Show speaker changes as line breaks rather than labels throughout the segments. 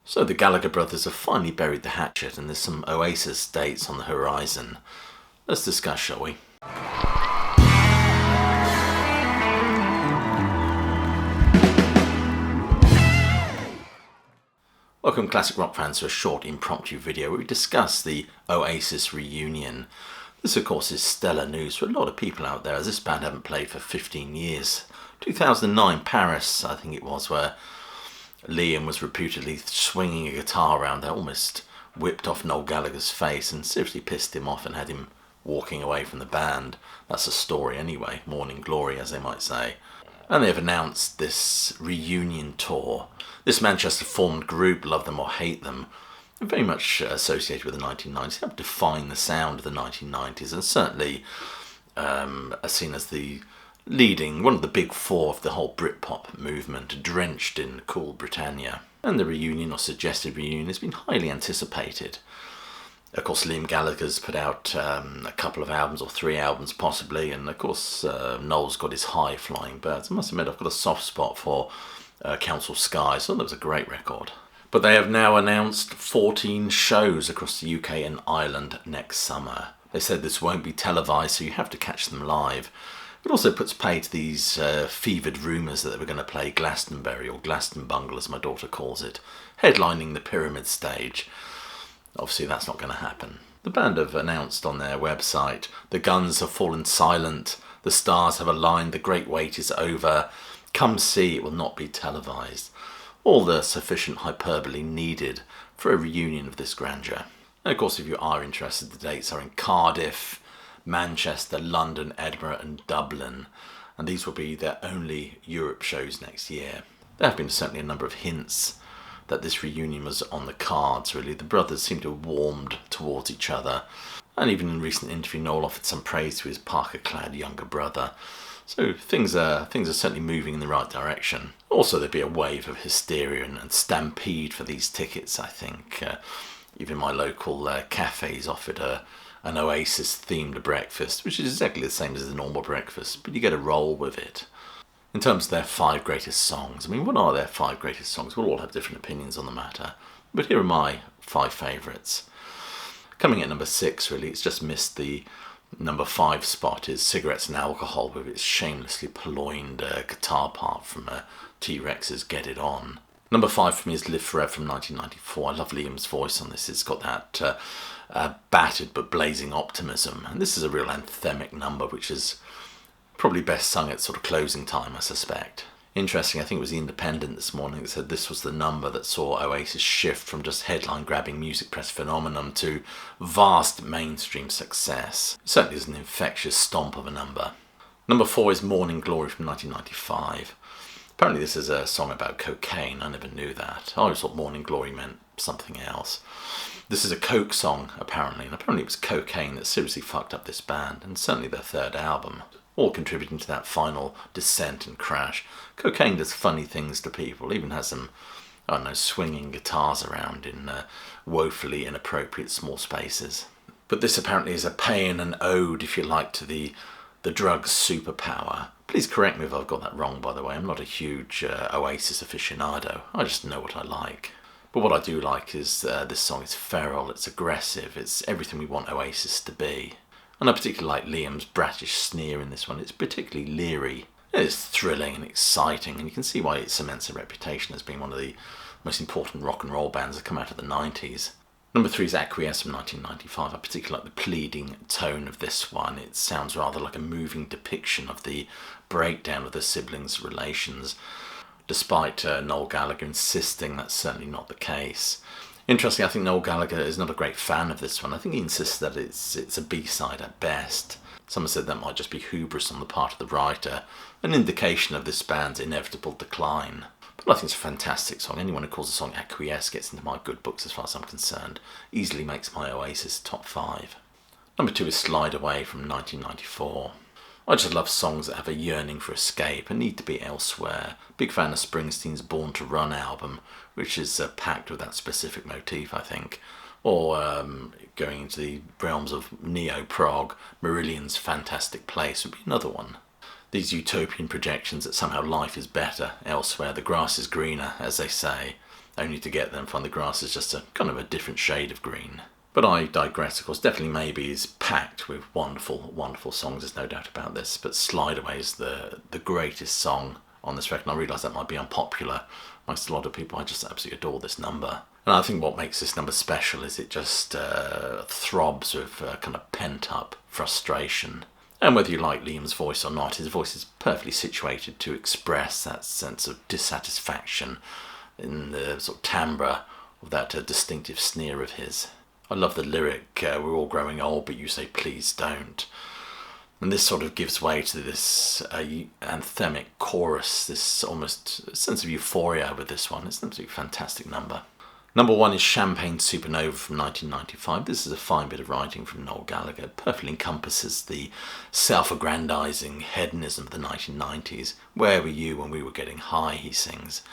So the Gallagher brothers have finally buried the hatchet and there's some Oasis dates on the horizon. Let's discuss, shall we? Welcome classic rock fans to a short impromptu video where we discuss the Oasis reunion. This of course is stellar news for a lot of people out there as this band haven't played for 15 years. 2009 Paris I think it was, where Liam was reputedly swinging a guitar around that almost whipped off Noel Gallagher's face and seriously pissed him off and had him walking away from the band. That's a story anyway, morning glory as they might say. And they've announced this reunion tour. This Manchester formed group, love them or hate them, very much associated with the 1990s. They helped define the sound of the 1990s and certainly are seen as the leading, one of the big four of the whole Britpop movement, drenched in cool Britannia. And the reunion, or suggested reunion, has been highly anticipated. Of course, Liam Gallagher's put out a couple of albums, or 3 albums possibly, and of course Noel's got his High Flying Birds. I must admit I've got a soft spot for Council Skies, so that was a great record. But they have now announced 14 shows across the UK and Ireland next summer. They said this won't be televised, so you have to catch them live. It also puts pay to these fevered rumours that they were going to play Glastonbury, or Glastonbungle as my daughter calls it, headlining the Pyramid stage. Obviously that's not going to happen. The band have announced on their website, the guns have fallen silent, the stars have aligned, the great wait is over, come see, it will not be televised. All the sufficient hyperbole needed for a reunion of this grandeur. And of course if you are interested, the dates are in Cardiff, Manchester, London, Edinburgh and Dublin, and these will be their only Europe shows next year. There have been certainly a number of hints that this reunion was on the cards really. The brothers seem to have warmed towards each other, and even in a recent interview Noel offered some praise to his parka-clad younger brother. So things are certainly moving in the right direction. Also there'd be a wave of hysteria and stampede for these tickets, I think. Even my local cafes offered an Oasis themed breakfast, which is exactly the same as the normal breakfast, but you get a roll with it. In terms of their 5 greatest songs, I mean, what are their 5 greatest songs? We'll all have different opinions on the matter, but here are my 5 favourites. Coming at number 6, really, it's just missed the number 5 spot, is Cigarettes and Alcohol, with its shamelessly purloined guitar part from T-Rex's Get It On. Number 5 for me is Live Forever from 1994. I love Liam's voice on this. It's got that battered but blazing optimism, and this is a real anthemic number which is probably best sung at sort of closing time, I suspect. Interesting, I think it was The Independent this morning that said this was the number that saw Oasis shift from just headline-grabbing music press phenomenon to vast mainstream success. It certainly is an infectious stomp of a number. Number 4 is Morning Glory from 1995. Apparently this is a song about cocaine. I never knew that. I always thought Morning Glory meant something else. This is a coke song, apparently, and apparently it was cocaine that seriously fucked up this band, and certainly their 3rd album, all contributing to that final descent and crash. Cocaine does funny things to people, even has them, I don't know, swinging guitars around in woefully inappropriate small spaces. But this apparently is a paean and ode, if you like, to the drug's superpower. Please correct me if I've got that wrong, by the way. I'm not a huge Oasis aficionado. I just know what I like. But what I do like is this song is feral, it's aggressive, it's everything we want Oasis to be. And I particularly like Liam's bratish sneer in this one. It's particularly leery. It's thrilling and exciting, and you can see why it cements a reputation as being one of the most important rock and roll bands that come out of the 90s. Number 3 is Acquiesce from 1995. I particularly like the pleading tone of this one. It sounds rather like a moving depiction of the breakdown of the siblings' relations, despite Noel Gallagher insisting that's certainly not the case. Interesting, I think Noel Gallagher is not a great fan of this one. I think he insists that it's a B-side at best. Someone said that might just be hubris on the part of the writer, an indication of this band's inevitable decline. But I think it's a fantastic song. Anyone who calls the song Acquiesce gets into my good books as far as I'm concerned. Easily makes my Oasis top 5. Number 2 is Slide Away from 1994. I just love songs that have a yearning for escape and need to be elsewhere. Big fan of Springsteen's Born to Run album, which is packed with that specific motif, I think. Or going into the realms of neo-prog, Marillion's Fantastic Place would be another one. These utopian projections that somehow life is better elsewhere, the grass is greener, as they say. only to get there and find the grass is just a kind of a different shade of green. But I digress, of course. Definitely Maybe is packed with wonderful, wonderful songs, there's no doubt about this. But Slide Away is the greatest song on this record. I realise that might be unpopular amongst a lot of people. I just absolutely adore this number. And I think what makes this number special is it just throbs with kind of pent-up frustration. And whether you like Liam's voice or not, his voice is perfectly situated to express that sense of dissatisfaction in the sort of timbre of that distinctive sneer of his. I love the lyric, we're all growing old, but you say please don't. And this sort of gives way to this anthemic chorus, this almost sense of euphoria with this one. It's an absolutely fantastic number. Number 1 is Champagne Supernova from 1995. This is a fine bit of writing from Noel Gallagher. It perfectly encompasses the self-aggrandizing hedonism of the 1990s. Where were you when we were getting high, he sings.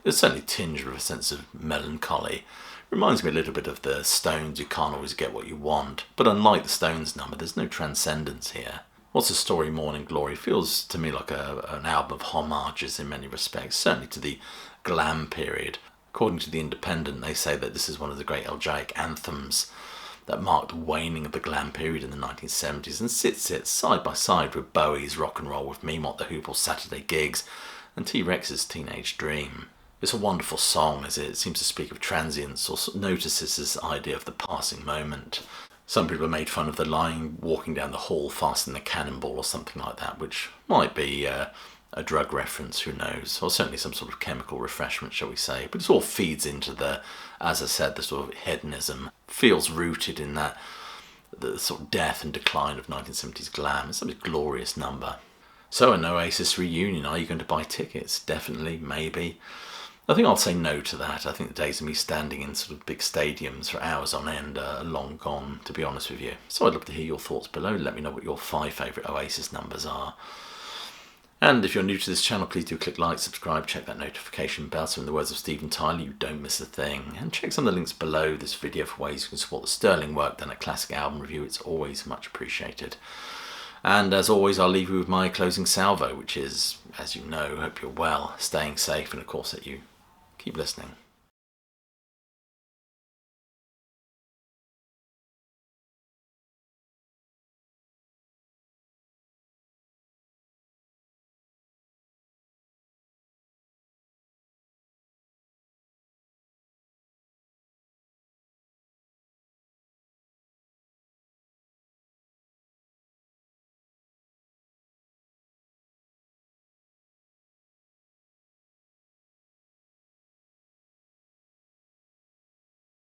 It's certainly tinged with a sense of melancholy. Reminds me a little bit of the Stones, You Can't Always Get What You Want. But unlike the Stones number, there's no transcendence here. What's the Story, Morning Glory feels to me like an album of homages in many respects, certainly to the glam period. According to The Independent, they say that this is one of the great elegiac anthems that marked the waning of the glam period in the 1970s and sits it side by side with Bowie's Rock and Roll with Me, Mott the Hoople's Saturday Gigs and T-Rex's Teenage Dream. It's a wonderful song as it seems to speak of transience or notices this idea of the passing moment. Some people have made fun of the line walking down the hall faster than a cannonball or something like that, which might be a drug reference, who knows, or certainly some sort of chemical refreshment, shall we say. But it all feeds into the, as I said, the sort of hedonism, feels rooted in that, the sort of death and decline of 1970s glam. It's a glorious number. So an Oasis reunion, are you going to buy tickets? Definitely, maybe. I think I'll say no to that. I think the days of me standing in sort of big stadiums for hours on end are long gone, to be honest with you. So I'd love to hear your thoughts below. Let me know what your 5 favourite Oasis numbers are. And if you're new to this channel, please do click like, subscribe, check that notification bell so in the words of Steven Tyler, you don't miss a thing. And check some of the links below this video for ways you can support the sterling work done at Classic Album Review. It's always much appreciated. And as always, I'll leave you with my closing salvo, which is, as you know, hope you're well, staying safe, and of course that you keep listening.